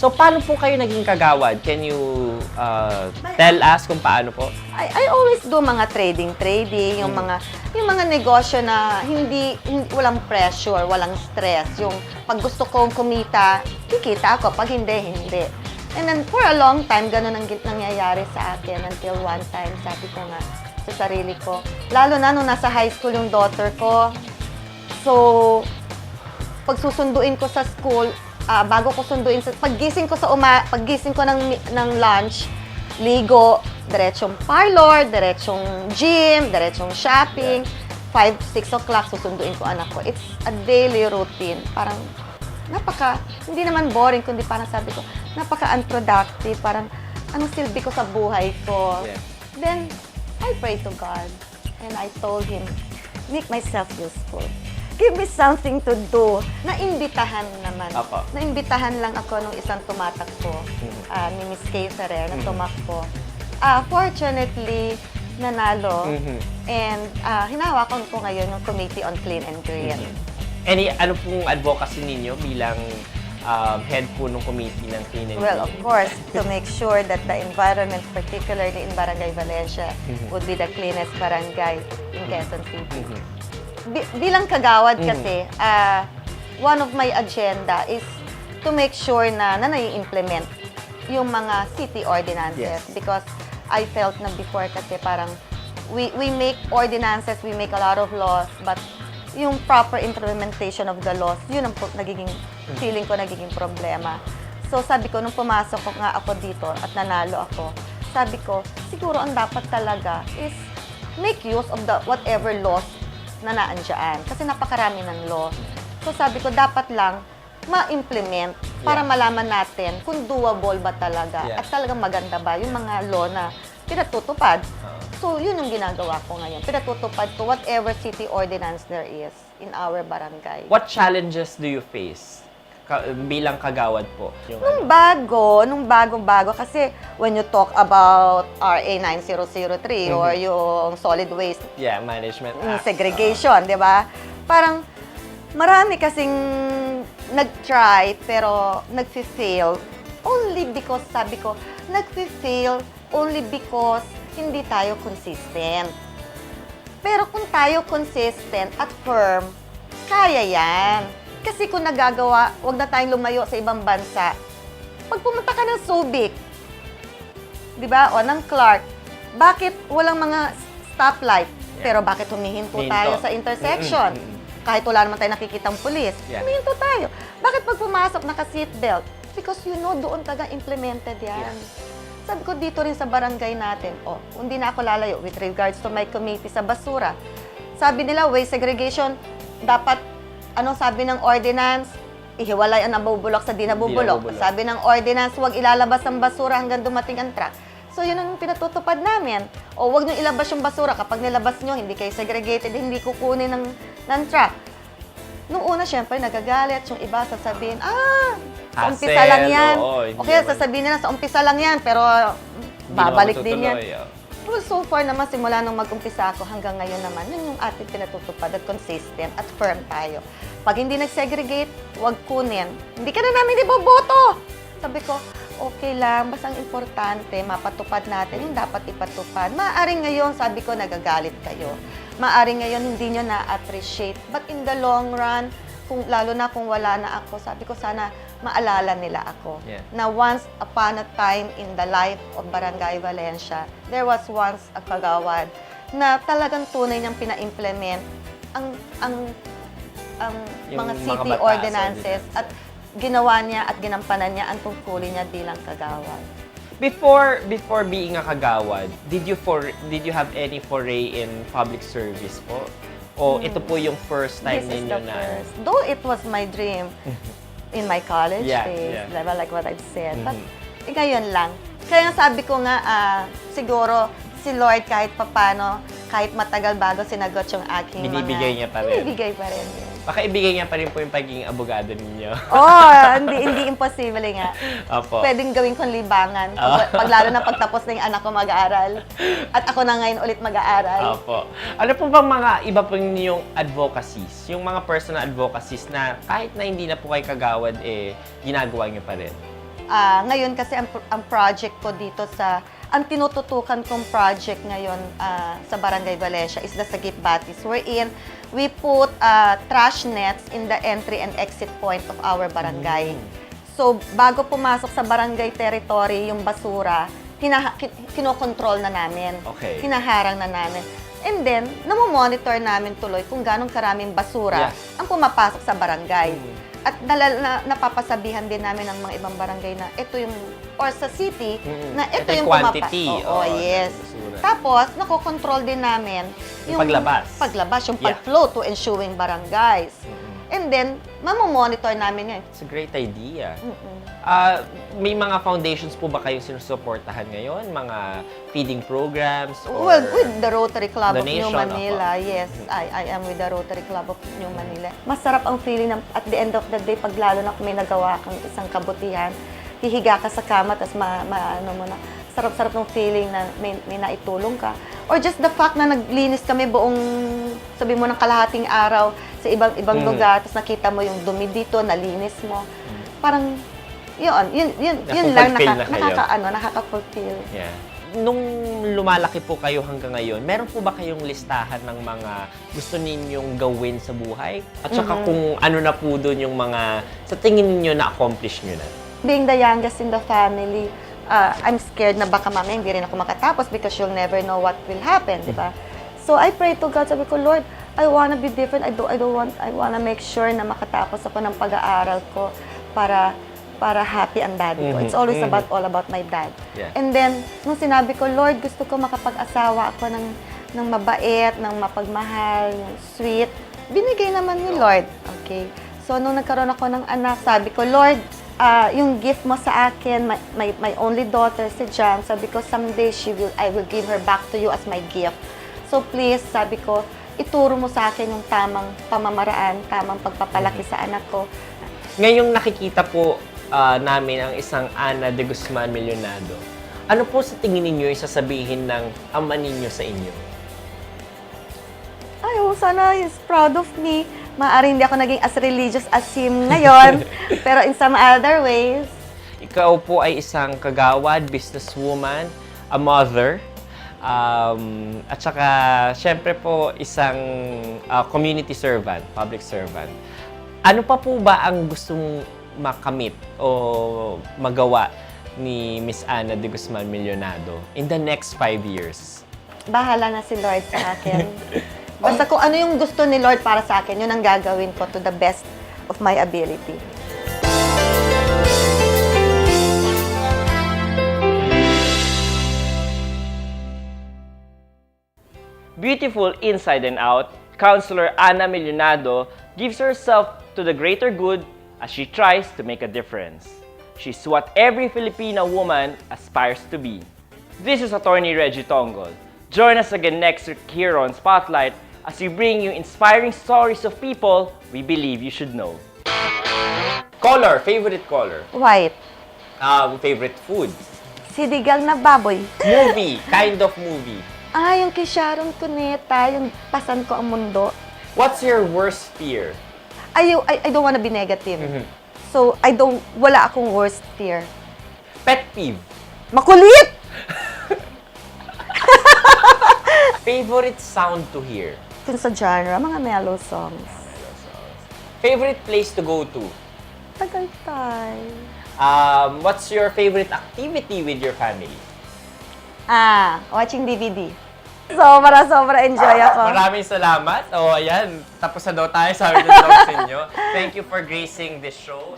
So, paano po kayo naging kagawad? Can you tell us kung paano po? I always do mga trading, yung mga negosyo na hindi walang pressure, walang stress. Yung pag gusto kong kumita, kikita ako. Pag hindi, hindi. And then for a long time, ganun ang nangyayari sa akin until one time, sabi ko nga sa sarili ko. Lalo na nung nasa high school yung daughter ko. So, pag susunduin ko sa school, bago ko sunduin, paggising ko ng lunch, ligo, diretsong parlor, diretsong gym, diretsong shopping, 5, 6 o'clock, susunduin ko anak ko. It's a daily routine. Parang, hindi naman boring, kundi parang sabi ko, napaka-unproductive, parang, anong silbi ko sa buhay ko? Yeah. Then, I pray to God, and I told Him, make myself useful. Give me something to do. Naimbitahan naman. Apo. Naimbitahan lang ako nung isang tumatakbo, ni Miss Kay Ferrer, na tumakbo. Fortunately, nanalo. And hinahawakan ko ngayon yung Committee on Clean and Green. Ano pong advocacy ninyo bilang head po ng committee ng Clean and Green? Well, of course, to make sure that the environment, particularly in Barangay Valencia, would be the cleanest barangay in Quezon City. Bilang kagawad kasi, one of my agenda is to make sure na nai-implement yung mga city ordinances. Yes. Because I felt na before kasi parang we make ordinances, we make a lot of laws, but yung proper implementation of the laws, yun ang feeling ko nagiging problema. So sabi ko, nung pumasok ko nga ako dito at nanalo ako, sabi ko, siguro ang dapat talaga is make use of the whatever laws na naandyan. Kasi napakarami ng law. So sabi ko, dapat lang ma-implement para malaman natin kung doable ba talaga at talagang maganda ba yung mga law na pinatutupad. So yun yung ginagawa ko ngayon. Pinatutupad ko whatever city ordinance there is in our barangay. What challenges do you face bilang kagawad po? Nung bago, kasi when you talk about RA 9003 or yung solid waste management segregation, di ba? Parang marami kasing nag-try pero nag-fail only because, sabi ko, nag-fail only because hindi tayo consistent. Pero kung tayo consistent at firm, kaya yan. Kasi kung nagagawa, wag na tayong lumayo sa ibang bansa. Pag pumunta ka ng Subic, di ba, o ng Clark, bakit walang mga stoplight? Pero bakit humihinto tayo sa intersection? Kahit wala naman tayo nakikitang pulis, humihinto tayo. Bakit pag pumasok naka-seatbelt? Because doon talaga implemented yan. Sabi ko dito rin sa barangay natin, hindi na ako lalayo with regards to my committee sa basura. Sabi nila, waste segregation, dapat anong sabi ng ordinance? Ihiwalay ang nabubulok sa di nabubulok. Sabi ng ordinance, huwag ilalabas ang basura hanggang dumating ang truck. So, yun ang pinatutupad namin. O, huwag nyo ilabas yung basura. Kapag nilabas nyo, hindi kayo segregated, hindi kukunin ng truck. Nung una, syempre, nagagalit. Yung iba, sasabihin, sa umpisa lang yan. Okay, sasabihin nila, sa umpisa lang yan, pero babalik din yan. Well, so far naman, simula nung mag-umpisa ako hanggang ngayon naman, yun yung ating pinatutupad at consistent at firm tayo. Pag hindi nag-segregate, huwag kunin. Hindi ka na namin iboboto! Sabi ko, okay lang, basta ang importante, mapatupad natin yung dapat ipatupad. Maaaring ngayon, sabi ko, nagagalit kayo. Maaaring ngayon, hindi nyo na-appreciate. But in the long run, lalo na kung wala na ako, sabi ko, sana maalala nila ako. Na once upon a time in the life of Barangay Valencia, there was once a kagawad na talagang tunay niyang pina-implement ang mga city ordinances at ginawa niya at ginampanan niya ang tungkulin niya bilang kagawad. Before being a kagawad, did you have any foray in public service po? O ito po yung first time ninyo na? First. Though it was my dream in my college days, like what I've said. But ngayon lang. Kaya sabi ko nga, siguro si Lord kahit papano, kahit matagal bago sinagot yung aking binibigay niya pa rin. Binibigay pa rin yun. Baka ibigay niya pa rin po yung pagiging abogado ninyo. Hindi imposible nga. Opo. Pwedeng gawin kong libangan. Pag lalo na pagtapos na yung anak ko mag-aaral. At ako na ngayon ulit mag-aaral. Opo. Ano po bang mga iba po yung advocacies? Yung mga personal advocacies na kahit na hindi na po kayo kagawad, ginagawa niyo pa rin? Ngayon kasi ang project ko dito ang tinututukan kong project ngayon sa Barangay Valencia is the Sagip Batis, wherein we put trash nets in the entry and exit point of our barangay. So, bago pumasok sa barangay territory yung basura, kinokontrol na namin. Okay. Hinaharang na namin. And then, namomonitor namin tuloy kung ganong karaming basura ang pumapasok sa barangay. At napapasabihan din namin ng mga ibang barangay na ito yung, or sa city, na ito yung quantity. Oo, yes. Tapos, nakokontrol din namin Yung paglabas. Yung pag-flow to ensuing barangays. And then, mamomonitor namin yan. It's a great idea. May mga foundations po ba kayong sinusuportahan ngayon? Mga feeding programs? Or Well, with the Rotary Club of New donation, Manila, yes. I am with the Rotary Club of New Manila. Masarap ang feeling na at the end of the day, pag lalo na may nagawa kang isang kabutihan, hihiga ka sa kama, tapos sarap-sarap ng feeling na may naitulong ka. Or just the fact na naglinis kami buong, sabi mo, ng kalahating araw sa ibang lugar, tapos nakita mo yung dumi dito, nalinis mo. Parang, yun lang, nakaka-fulfill. Yeah. Nung lumalaki po kayo hanggang ngayon, meron po ba kayong listahan ng mga gusto ninyong gawin sa buhay? At saka kung ano na po doon yung mga sa tingin niyo na-accomplish niyo na? Being the youngest in the family, I'm scared na baka mamaya hindi rin ako makatapos because you'll never know what will happen, di ba? So I pray to God, sabi ko, Lord, I wanna be different. I wanna make sure na makatapos ako ng pag-aaral ko para happy ang daddy ko. It's always all about my dad. Yeah. And then, nung sinabi ko, Lord, gusto ko makapag-asawa ako ng mabait, ng mapagmahal, ng sweet. Binigay naman ni Lord. Okay. So, nung nagkaroon ako ng anak, sabi ko, Lord, yung gift mo sa akin, my only daughter, si Jam, sabi ko, someday I will give her back to you as my gift. So, please, sabi ko, ituro mo sa akin yung tamang pamamaraan, tamang pagpapalaki sa anak ko. Ngayong nakikita po namin ang isang Ana de Guzman Millonado, ano po sa tingin ninyo yung sasabihin ng ama ninyo sa inyo? Sana he's proud of me. Maaari hindi ako naging as religious as him ngayon, pero in some other ways. Ikaw po ay isang kagawad, businesswoman, a mother, at saka syempre po isang community servant, public servant. Ano pa po ba ang gustong makamit o magawa ni Miss Ana de Guzman Millonado in the next 5 years? Bahala na si Lord sa akin. Basta kung ano yung gusto ni Lord para sa akin, yun ang gagawin ko to the best of my ability. Beautiful inside and out, Counselor Ana Millonado gives herself to the greater good as she tries to make a difference. She's what every Filipina woman aspires to be. This is Attorney Reggie Tongol. Join us again next week here on Spotlight as we bring you inspiring stories of people we believe you should know. Color, favorite color. White. Favorite food. Sidigal na baboy. Movie, kind of movie. Yung kay Sharon Cuneta, yung pasan ko ang mundo. What's your worst fear? I don't wanna be negative. So, wala akong worst fear. Pet peeve. Makulit! Favorite sound to hear. Kung sa genre, mga mellow songs. Favorite place to go to. Tagaytay. What's your favorite activity with your family? Watching DVD. Sobra enjoy ako. Maraming salamat. Ayan, tapos na daw tayo sa amin sa inyo. Thank you for gracing this show.